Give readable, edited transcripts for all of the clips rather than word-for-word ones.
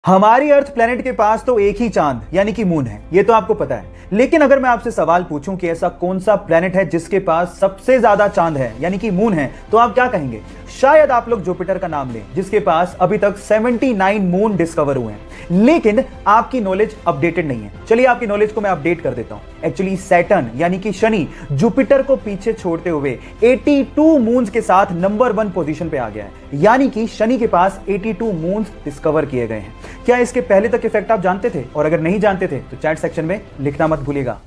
हमारी अर्थ प्लेनेट के पास तो एक ही चांद यानी कि मून है, ये तो आपको पता है। लेकिन अगर मैं आपसे सवाल पूछूं कि ऐसा कौन सा प्लेनेट है जिसके पास सबसे ज्यादा चांद है यानी कि मून है, तो आप क्या कहेंगे? शायद आप लोग जुपिटर का नाम लें, जिसके पास अभी तक 79 मून डिस्कवर हुए हैं। लेकिन आपकी नॉलेज अपडेटेड नहीं है। चलिए आपकी नॉलेज को मैं अपडेट कर देता हूं। एक्चुअली सैटर्न यानी कि शनि जुपिटर को पीछे छोड़ते हुए 82 मून्स के साथ नंबर 1 पोजीशन पे आ गया है। यानी कि शनि के पास 82 मून्स डिस्कवर किए गए हैं। क्या इसके पहले तक इफेक्ट आप जानते थे? और अगर नहीं जानते थे तो चैट सेक्शन में लिखना मत भूलिएगा।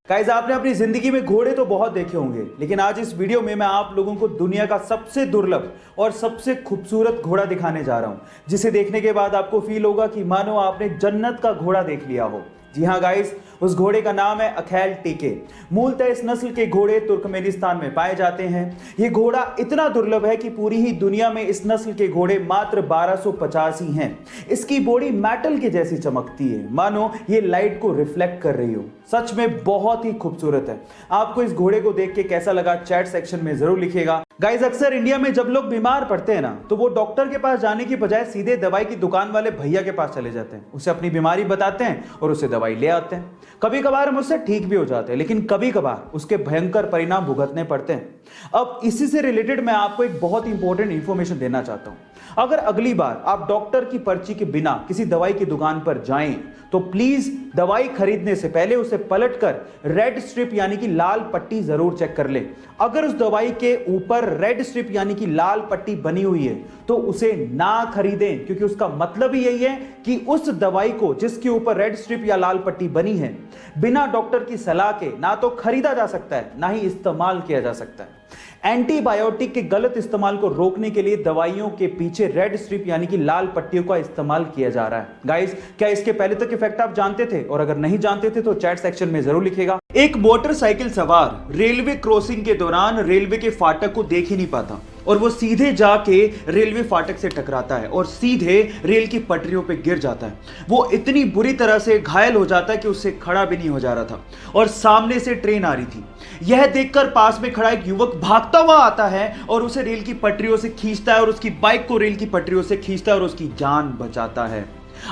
गाइस, आपने अपनी जिंदगी में घोड़े तो बहुत देखे होंगे, लेकिन आज इस वीडियो में मैं आप लोगों को दुनिया का सबसे दुर्लभ और सबसे खूबसूरत घोड़ा दिखाने जा रहा हूं, जिसे देखने के बाद आपको फील होगा कि मानो आपने जन्नत का घोड़ा देख लिया हो। जी हाँ गाइस, उस घोड़े का नाम है अखैल टीके। मूलतः इस नस्ल के घोड़े तुर्कमेनिस्तान में पाए जाते हैं। ये घोड़ा इतना दुर्लभ है कि पूरी ही दुनिया में इस नस्ल के घोड़े मात्र 1250 ही हैं। इसकी बॉडी मेटल के जैसी चमकती है, मानो ये लाइट को रिफ्लेक्ट कर रही हो। सच में बहुत ही खूबसूरत है। आपको इस घोड़े को देख के कैसा लगा चैट सेक्शन में जरूर लिखिएगा। गाइस, अक्सर इंडिया में जब लोग बीमार पड़ते हैं ना, तो वो डॉक्टर के पास जाने की बजाय सीधे दवाई की दुकान वाले भैया के पास चले जाते हैं। उसे अपनी बीमारी बताते हैं और उसे दवाई ले आते हैं। कभी कभार हम उससे ठीक भी हो जाते हैं, लेकिन कभी कभार उसके भयंकर परिणाम भुगतने पड़ते हैं। अब इसी से रिलेटेड मैं आपको एक बहुत इंपॉर्टेंट इंफॉर्मेशन देना चाहता हूं। अगर अगली बार आप डॉक्टर की पर्ची के बिना किसी दवाई की दुकान पर जाएं, तो प्लीज दवाई खरीदने से पहले उसे पलटकर रेड स्ट्रिप यानी कि लाल पट्टी जरूर चेक कर ले। अगर उस दवाई के ऊपर रेड स्ट्रिप यानी कि लाल पट्टी बनी हुई है तो उसे ना खरीदें, क्योंकि उसका मतलब ही यही है कि उस दवाई को जिसके ऊपर रेड स्ट्रिप या लाल पट्टी बनी है, बिना डॉक्टर की सलाह के ना तो खरीदा जा सकता है, ना ही इस्तेमाल किया जा सकता है। एंटीबायोटिक के गलत इस्तेमाल को रोकने के लिए दवाइयों के पीछे रेड स्ट्रिप यानी कि लाल पट्टियों का इस्तेमाल किया जा रहा है। गाइस, क्या इसके पहले तक इफेक्ट आप जानते थे? और अगर नहीं जानते थे तो चैट सेक्शन में जरूर लिखिएगा। एक मोटरसाइकिल सवार रेलवे क्रॉसिंग के दौरान रेलवे के फाटक को देख ही नहीं पाता और वो सीधे जाके रेलवे फाटक से टकराता है और सीधे रेल की पटरियों पे गिर जाता है। वो इतनी बुरी तरह से घायल हो जाता है कि उससे खड़ा भी नहीं हो जा रहा था और सामने से ट्रेन आ रही थी। यह देखकर पास में खड़ा एक युवक भागता हुआ आता है और उसे रेल की पटरियों से खींचता है और उसकी बाइक को रेल की पटरियों से खींचता है और उसकी जान बचाता है।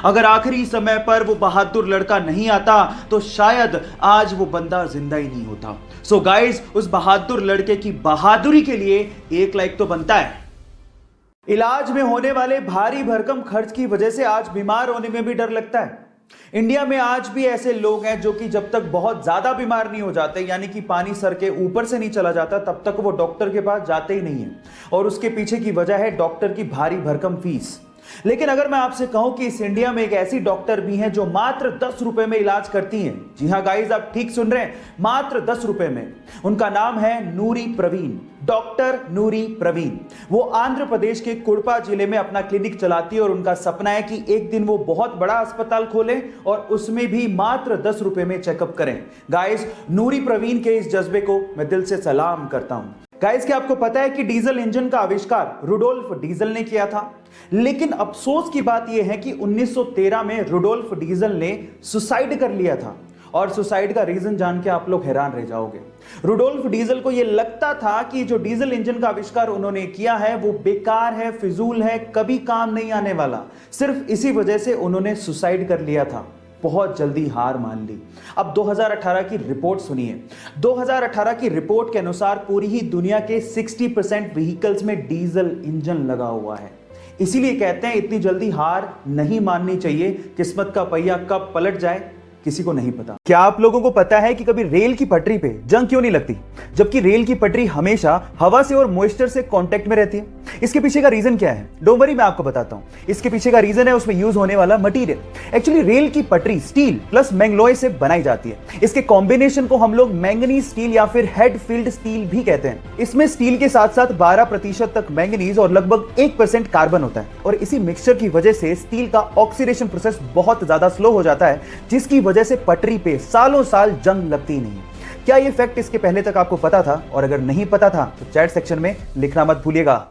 अगर आखिरी समय पर वो बहादुर लड़का नहीं आता तो शायद आज वो बंदा जिंदा ही नहीं होता। सो गाइस, उस बहादुर लड़के की बहादुरी के लिए एक लाइक तो बनता है। इलाज में होने वाले भारी भरकम खर्च की वजह से आज बीमार होने में भी डर लगता है। इंडिया में आज भी ऐसे लोग हैं जो कि जब तक बहुत ज्यादा बीमार नहीं हो जाते, यानी कि पानी सर के ऊपर से नहीं चला जाता, तब तक वो डॉक्टर के पास जाते ही नहीं है। और उसके पीछे की वजह है डॉक्टर की भारी भरकम फीस। लेकिन अगर मैं आपसे कहूं कि इस इंडिया में एक ऐसी डॉक्टर भी हैं जो मात्र 10 रुपए में इलाज करती हैं। जी हां गाइस, आप ठीक सुन रहे हैं, मात्र 10 रुपए में। उनका नाम है नूरी प्रवीण, डॉक्टर नूरी प्रवीण। वो आंध्र प्रदेश के कुड़पा जिले में अपना क्लिनिक चलाती है और उनका सपना है कि एक दिन वो बहुत बड़ा अस्पताल खोलें और उसमें भी मात्र 10 रुपए में चेकअप करें। गाइस, नूरी प्रवीण के इस जज्बे को मैं दिल से सलाम करता हूं। गाइस, क्या आपको पता है कि डीजल इंजन का आविष्कार रुडोल्फ डीजल ने किया था? लेकिन अफसोस की बात यह है कि 1913 में रुडोल्फ डीजल ने सुसाइड कर लिया था। और सुसाइड का रीजन जान के आप लोग हैरान रह जाओगे। रुडोल्फ डीजल को यह लगता था कि जो डीजल इंजन का आविष्कार उन्होंने किया है वो बेकार है, फिजूल है, कभी काम नहीं आने वाला। सिर्फ इसी वजह से उन्होंने सुसाइड कर लिया था। बहुत जल्दी हार मान ली। अब 2018 की रिपोर्ट सुनिए। 2018 की रिपोर्ट के अनुसार पूरी ही दुनिया के 60% व्हीकल्स में डीजल इंजन लगा हुआ है। इसीलिए कहते हैं इतनी जल्दी हार नहीं माननी चाहिए। किस्मत का पहिया कब पलट जाए किसी को नहीं पता। क्या आप लोगों को पता है कि कभी रेल की पटरी पे जंग क्यों नहीं लगती, जबकि रेल की पटरी हमेशा हवा से और मॉइस्चर से कांटेक्ट में रहती है? इसके पीछे का रीजन क्या है? डोंट वरी, मैं आपको बताता हूं। इसके पीछे का रीजन है उसमें यूज होने वाला मटेरियल। एक्चुअली रेल की पटरी स्टील प्लस मैंगलोय से बनाई जाती है। इसके कॉम्बिनेशन को हम लोग मैंगनीज स्टील या फिर हेड फील्ड स्टील भी कहते हैं। इसमें स्टील के साथ साथ 12% तक मैंगनीज और लगभग 1% कार्बन होता है। और इसी मिक्सचर की वजह से स्टील का ऑक्सीडेशन प्रोसेस बहुत ज्यादा स्लो हो जाता है, जिसकी वजह से पटरी पे सालों साल जंग लगती नहीं। क्या ये फैक्ट इसके पहले तक आपको पता था? और अगर नहीं पता था तो चैट सेक्शन में लिखना मत भूलिएगा।